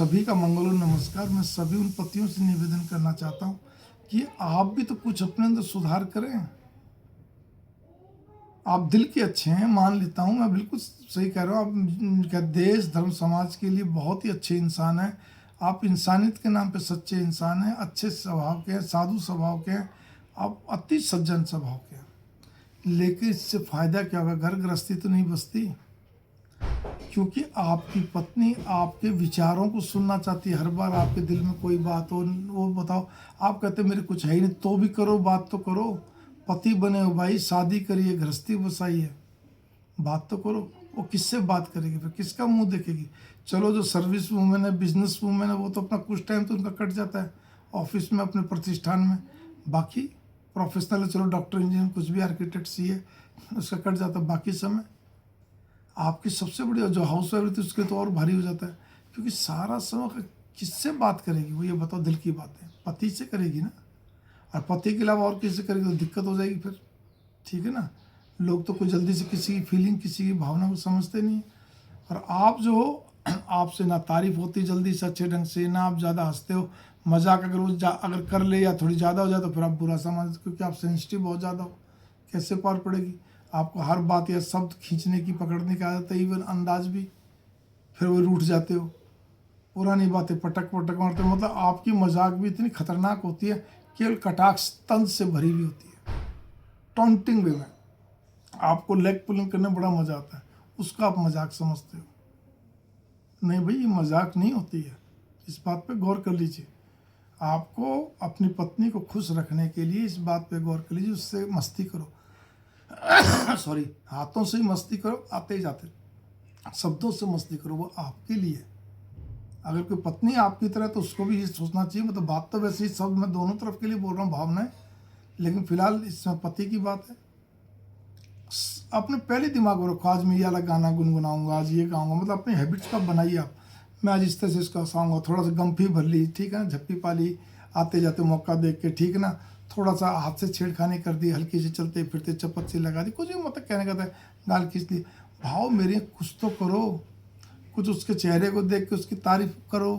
सभी का मंगल हो। नमस्कार। मैं सभी उन पतियों से निवेदन करना चाहता हूँ कि आप भी तो कुछ अपने अंदर सुधार करें। आप दिल के अच्छे हैं, मान लेता हूँ, मैं बिल्कुल सही कह रहा हूँ। आप क्या देश धर्म समाज के लिए बहुत ही अच्छे इंसान हैं। आप इंसानियत के नाम पे सच्चे इंसान हैं, अच्छे स्वभाव के हैं, साधु स्वभाव के हैं, आप अति सज्जन स्वभाव के हैं। लेकिन इससे फायदा क्या होगा? घर गृहस्थी तो नहीं बसती, क्योंकि आपकी पत्नी आपके विचारों को सुनना चाहती है। हर बार आपके दिल में कोई बात हो, वो बताओ, आप कहते मेरे कुछ है ही नहीं, तो भी करो, बात तो करो। पति बने हो भाई, शादी करिए, गृहस्थी बसाइए, बात तो करो। वो किससे बात करेगी फिर? किसका मुंह देखेगी? चलो, जो सर्विस वूमेन है, बिजनेस वूमेन है, वो तो अपना कुछ टाइम तो उनका कट जाता है ऑफिस में, अपने प्रतिष्ठान में। बाकी प्रोफेशनल है, चलो डॉक्टर, इंजीनियर, कुछ भी, आर्किटेक्ट, सीए, उसका कट जाता है। बाकी समय आपकी सबसे बड़ी जो हाउस वाइफ रहती है उसके तो और भारी हो जाता है, क्योंकि सारा समय किससे बात करेगी वो? ये बताओ, दिल की बातें पति से करेगी ना, और पति के अलावा और किसी से करेगी तो दिक्कत हो जाएगी फिर। ठीक है ना? लोग तो कोई जल्दी से किसी की फीलिंग, किसी की भावना को समझते नहीं। और आप जो हो, आपसे ना तारीफ होती जल्दी से अच्छे ढंग से, ना आप ज़्यादा हंसते हो। मजाक अगर वो अगर कर ले या थोड़ी ज़्यादा हो जाए तो फिर आप बुरा समझते, क्योंकि आप सेंसिटिव बहुत ज़्यादा हो। कैसे पार पड़ेगी? आपको हर बात या शब्द खींचने की, पकड़ने की आदत है, इवन अंदाज भी। फिर वो रूठ जाते हो, पुरानी बातें पटक पटक मारते हो। मतलब आपकी मजाक भी इतनी खतरनाक होती है, केवल कटाक्ष तंज से भरी हुई होती है, टॉन्टिंग वे में। आपको लेग पुलिंग करने में बड़ा मजा आता है, उसका आप मजाक समझते हो। नहीं भाई, ये मजाक नहीं होती है, इस बात पे गौर कर लीजिए। आपको अपनी पत्नी को खुश रखने के लिए इस बात पे गौर कर लीजिए, उससे मस्ती करो। सॉरी, हाथों से ही मस्ती करो, आते ही जाते, शब्दों से मस्ती करो, वो आपके लिए। अगर कोई पत्नी आपकी तरह तो उसको भी ये सोचना चाहिए। मतलब बात तो वैसे ही सब मैं दोनों तरफ के लिए बोल रहा हूँ, भावनाएं, लेकिन फिलहाल इसमें पति की बात है। अपने पहले दिमाग में रखो, आज मैं ये वाला गाना गुनगुनाऊंगा, आज ये गाऊंगा। मतलब अपनी हैबिट्स का बनाइए आप। मैं आज इस तरह से इसका हंसाऊंगा, थोड़ा सा गम्फी भर ली, ठीक है ना, झप्पी पाली, आते जाते मौका देख के, ठीक है ना, थोड़ा सा हाथ से छेड़खानी कर दी, हल्की से चलते फिरते चपत सी लगा दी, कुछ भी, मतलब कहने का था, गाल खींच ली। भाव मेरे कुछ तो करो, कुछ उसके चेहरे को देख के उसकी तारीफ करो।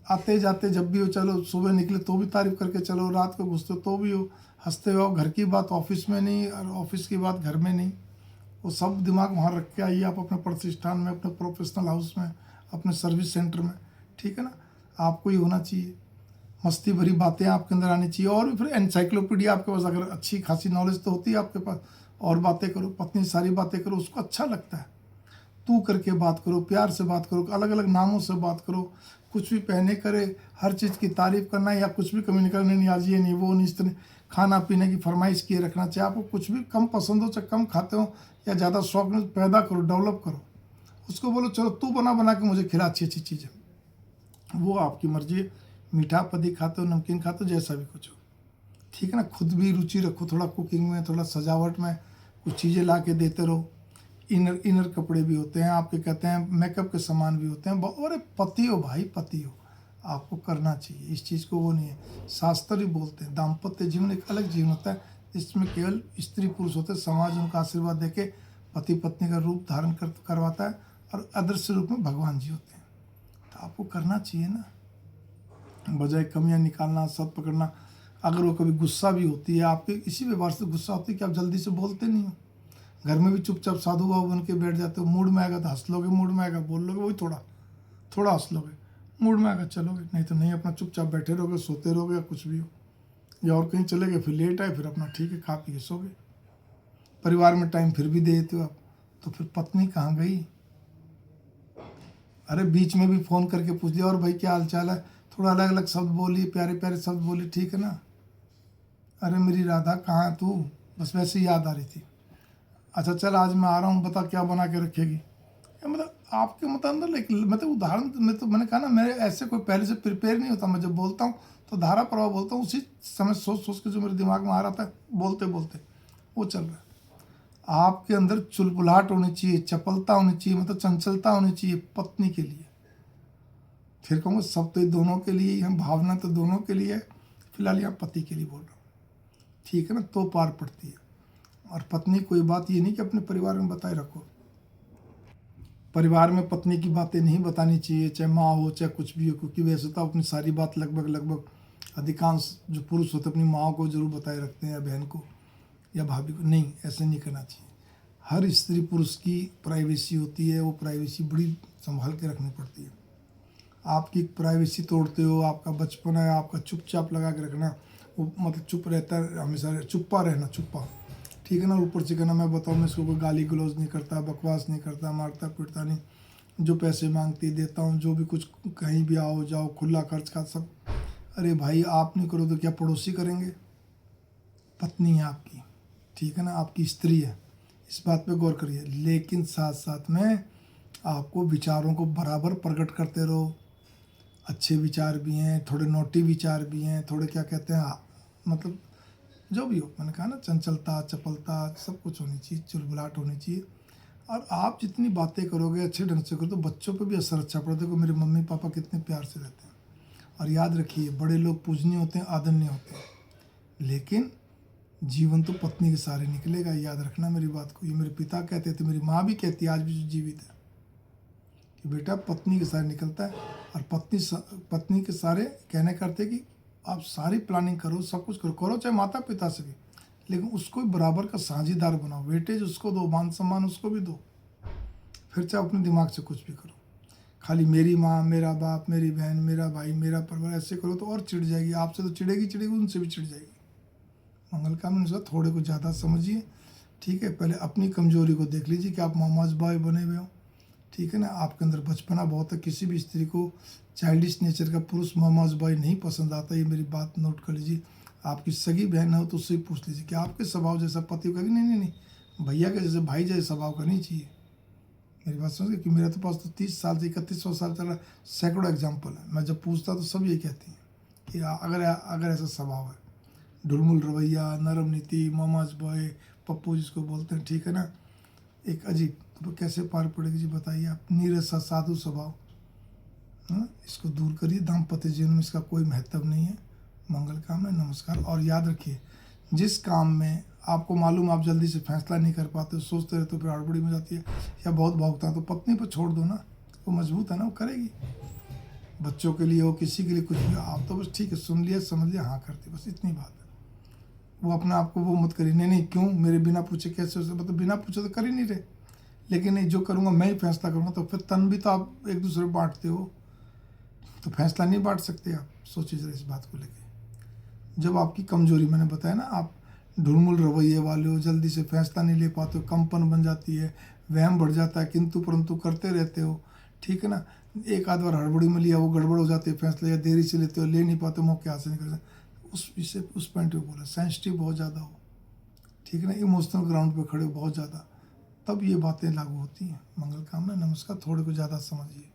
आते जाते जब भी हो, चलो सुबह निकले तो भी तारीफ करके चलो, रात को घुसते तो भी हो, हंसते हो। घर की बात ऑफिस में नहीं, और ऑफिस की बात घर में नहीं। वो सब दिमाग वहाँ रख के आइए आप, अपने प्रतिष्ठान में, अपने प्रोफेशनल हाउस में, अपने सर्विस सेंटर में। ठीक है ना? आपको ही होना चाहिए, मस्ती भरी बातें आपके अंदर आनी चाहिए। और फिर एनसाइक्लोपीडिया आपके पास, अगर अच्छी खासी नॉलेज तो होती है आपके पास, और बातें करो, पत्नी सारी बातें करो, उसको अच्छा लगता है। तू करके बात करो, प्यार से बात करो, अलग अलग नामों से बात करो। कुछ भी पहने करे, हर चीज़ की तारीफ करना, या कुछ भी कमी निकलने, नहीं आज ये नहीं वो नहीं, इस तरह खाना पीने की फरमाइश किए रखना चाहिए। आपको कुछ भी कम पसंद हो, चाहे कम खाते हो या ज़्यादा शौक में, पैदा करो, डेवलप करो। उसको बोलो चलो तू बना बना के मुझे खिला अच्छी अच्छी चीज़ें। वो आपकी मर्जी है, मीठा पदी खाते हो, नमकीन खाते हो, जैसा भी कुछ हो। ठीक है ना? खुद भी रुचि रखो थोड़ा कुकिंग में, थोड़ा सजावट में, कुछ चीज़ें ला के देते रहो। इनर कपड़े भी होते हैं आपके, कहते हैं मेकअप के सामान भी होते हैं। अरे पति हो भाई, पति हो, आपको करना चाहिए इस चीज़ को। वो नहीं है, शास्त्र भी बोलते हैं दाम्पत्य जीवन एक अलग जीवन होता है, इसमें केवल स्त्री पुरुष होते हैं। समाज उनका आशीर्वाद देके पति पत्नी का रूप धारण करवाता है, और अदृश्य रूप में भगवान जी होते हैं। तो आपको करना चाहिए ना, बजाय कमियां निकालना, सत पकड़ना। अगर वो कभी गुस्सा भी होती है आपके, इसी व्यवहार से गुस्सा होती है कि आप जल्दी से बोलते नहीं हो। घर में भी चुपचाप साधु बाबू बन के बैठ जाते हो। मूड में आएगा तो हंस लोगे, मूड में आएगा बोल लोगे, वही थोड़ा थोड़ा हंस लोगे, मूड में आएगा चलोगे, नहीं तो नहीं, अपना चुपचाप बैठे रहोगे, सोते रहोगे, या कुछ भी हो, या और कहीं चले गए, फिर लेट आए, फिर अपना ठीक है खा पी के सो गए। परिवार में टाइम फिर भी दे देते हो आप, तो फिर पत्नी कहाँ गई? अरे बीच में भी फ़ोन करके पूछ लिया, और भाई क्या हाल चाल है, थोड़ा अलग अलग शब्द बोली, प्यारे प्यारे शब्द बोली, ठीक है ना। अरे मेरी राधा कहाँ है तू? बस वैसे ही याद आ रही थी। अच्छा चल आज मैं आ रहा हूँ, बता क्या बना के रखेगी। मतलब आपके मतलब अंदर, लाइक मतलब उदाहरण में तो मैंने कहा ना, मेरे ऐसे कोई पहले से प्रिपेयर नहीं होता। मैं जब बोलता हूँ तो धारा प्रवाह बोलता हूँ, उसी समय सोच सोच के जो मेरे दिमाग में आ रहा था, बोलते बोलते वो चल रहा है। आपके अंदर चुलबुलाहट होनी चाहिए, चपलता होनी चाहिए, मतलब चंचलता होनी चाहिए पत्नी के लिए। फिर कहूँगा सब तो दोनों के लिए, हम भावना तो दोनों के लिए है, फिलहाल यहाँ पति के लिए बोल रहा हूँ। ठीक है ना? तो पार पड़ती है। और पत्नी कोई बात ये नहीं कि अपने परिवार में बताए रखो। परिवार में पत्नी की बातें नहीं बतानी चाहिए, चाहे माँ हो चाहे कुछ भी हो, क्योंकि वैसे तो अपनी सारी बात लगभग अधिकांश जो पुरुष होते अपनी माँ को जरूर बताए रखते हैं, या बहन को या भाभी को। नहीं, ऐसे नहीं करना चाहिए। हर स्त्री पुरुष की प्राइवेसी होती है, वो प्राइवेसी बड़ी संभाल के रखनी पड़ती है। आपकी प्राइवेसी तोड़ते हो, आपका बचपन है, आपका चुपचाप लगा के रखना, वो मतलब चुप रहता है हमेशा, चुप्पा रहना, चुप्पा, ठीक है ना। ऊपर से कहना मैं बताऊँ, मैं इसको कोई गाली गलौज नहीं करता, बकवास नहीं करता, मारता पीटता नहीं, जो पैसे मांगती देता हूँ, जो भी कुछ कहीं भी आओ जाओ खुला खर्च का सब। अरे भाई, आप नहीं करो तो क्या पड़ोसी करेंगे? पत्नी है आपकी, ठीक है ना, आपकी स्त्री है, इस बात पे गौर करिए। लेकिन साथ साथ में आपको विचारों को बराबर प्रकट करते रहो। अच्छे विचार भी हैं, थोड़े नोटी विचार भी हैं, थोड़े क्या कहते हैं मतलब जो भी हो, मैंने कहा ना, चंचलता चपलता सब कुछ होनी चाहिए, चुलबुलाहट होनी चाहिए। और आप जितनी बातें करोगे अच्छे ढंग से करो तो बच्चों पे भी असर अच्छा पड़ता है। देखो मेरे मम्मी पापा कितने प्यार से रहते हैं। और याद रखिए, बड़े लोग पूजनीय होते हैं, आदरणीय होते हैं, लेकिन जीवन तो पत्नी के सहारे निकलेगा। याद रखना मेरी बात को। ये मेरे पिता कहते थे, मेरी माँ भी कहती है, आज भी जो जीवित है, कि बेटा पत्नी के सहारे निकलता है। और पत्नी के सहारे कहने करते कि आप सारी प्लानिंग करो, सब कुछ करो चाहे माता पिता से भी, लेकिन उसको भी बराबर का साझीदार बनाओ। वेटेज उसको दो, मान सम्मान उसको भी दो, फिर चाहे अपने दिमाग से कुछ भी करो। खाली मेरी माँ, मेरा बाप, मेरी बहन, मेरा भाई, मेरा परिवार, ऐसे करो तो और चिढ़ जाएगी। आपसे तो चिढ़ेगी, उनसे भी चिढ़ जाएगी। मंगल कामना से थोड़े को ज़्यादा समझिए, ठीक है। पहले अपनी कमजोरी को देख लीजिए कि आप मोहम्मद बॉय बने हुए हो, ठीक है ना। आपके अंदर बचपना बहुत है। किसी भी स्त्री को चाइल्डिश नेचर का पुरुष मोहम्मद बॉय नहीं पसंद आता, ये मेरी बात नोट कर लीजिए। आपकी सगी बहन हो तो उससे पूछ लीजिए कि आपके स्वभाव जैसा पति होगा कि नहीं, भैया के जैसे, भाई जैसे स्वभाव का नहीं चाहिए। मेरी बात समझ गए कि मेरा तो पास तो 30 साल से 3100 साल चला, सैकड़ों एग्जाम्पल है। मैं जब पूछता तो सब यही कहती हैं कि अगर ऐसा स्वभाव है, ढुलमुल रवैया, नरम नीति, मोहम्मद बॉय, पप्पू जिसको बोलते हैं, ठीक है ना, एक अजीब, तो कैसे पार पड़ेगी जी बताइए आप। नीरस सा साधु स्वभाव, इसको दूर करिए। दाम्पत्य जीवन में इसका कोई महत्व नहीं है। मंगल कामना, नमस्कार। और याद रखिए, जिस काम में आपको मालूम आप जल्दी से फैसला नहीं कर पाते, सोचते रहते हो, फिर हड़बड़ी में जाती है या बहुत भागता है, तो पत्नी पर छोड़ दो ना, वो मजबूत है ना, वो करेगी। बच्चों के लिए हो, किसी के लिए कुछ भी, आप तो बस ठीक है, सुन लिया समझ लिया, हाँ करती, बस इतनी बात है। वो अपने आप को वो मत करिए, नहीं क्यों, मेरे बिना पूछे कैसे हो सकता, मतलब बिना पूछे तो कर ही नहीं रहे। लेकिन नहीं, जो करूँगा मैं ही फैसला करूँगा, तो फिर तन भी तो आप एक दूसरे को बांटते हो, तो फैसला नहीं बांट सकते आप। सोचिए जरा इस बात को लेके। जब आपकी कमजोरी, मैंने बताया ना, आप ढुलमुल रवैये वाले हो, जल्दी से फैसला नहीं ले पाते हो, कंपन बन जाती है, वहम बढ़ जाता है, किंतु परंतु करते रहते हो, ठीक है ना। एक आध बार हड़बड़ी में लिया, वो गड़बड़ हो जाती है फैसला, या देरी से लेते हो, ले नहीं पाते, मौके हासिल नहीं करते। उस विषय, उस पॉइंट पे बोला, सेंसिटिव बहुत ज़्यादा हो, ठीक है ना, इमोशनल ग्राउंड पे खड़े हो बहुत ज़्यादा, तब ये बातें लागू होती हैं। मंगल कामना, नमस्कार। थोड़े को ज़्यादा समझिए।